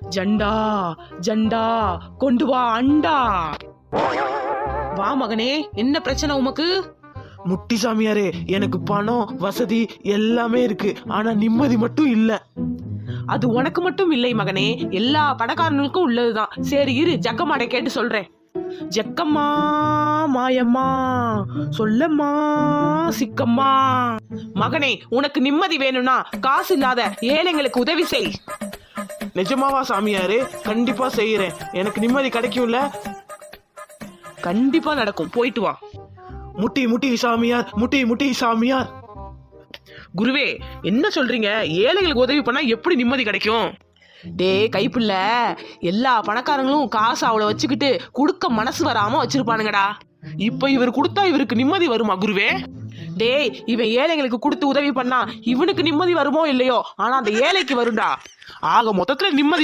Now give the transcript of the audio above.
ஜண்டா ஜண்டா கொண்டு வா அண்டா. வா மகனே, என்ன பிரச்சனை உமக்கு? முட்டி சாமியாரே, எனக்கு பணம் வசதி எல்லாமே இருக்கு, ஆனா நிம்மதி மட்டும் இல்ல. அது உனக்கு மட்டும் இல்லை மகனே, எல்லா பணக்காரனுக்கும் உள்ளதுதான். சரி இரு, ஜக்கம்மாட கேட்டு சொல்றேன். ஜக்கம்மா மாயம்மா சொல்லம்மா சிக்கம்மா. மகனே, உனக்கு நிம்மதி வேணும்னா காசு இல்லாத ஏழைங்களுக்கு உதவி செய். நிஜமாவா சாமியாரே? கண்டிப்பா செய்யறேன். எனக்கு நிம்மதி கிடைக்கும்ல? கண்டிப்பா நடக்கும், போயிட்டு வா. முட்டி முட்டி சாமியார், முட்டி முட்டி சாமியார். குருவே, என்ன சொல்றீங்க? ஏழைகளுக்கு உதவி பண்ணா எப்படி நிம்மதி கிடைக்கும்? டே கைப்புள்ள, எல்லா பணக்காரங்களும் காசு அவ்வளவு வச்சுக்கிட்டு கொடுக்க மனசு வராம வச்சிருப்பானுங்கடா. இப்ப இவர் கொடுத்தா இவருக்கு நிம்மதி வருமா குருவே? டேய், இவன் ஏழைகளுக்கு கொடுத்து உதவி பண்ணா இவனுக்கு நிம்மதி வருமோ இல்லையோ, ஆனா அந்த ஏழைக்கு வரும்டா. ஆக மொத்தத்துல நிம்மதி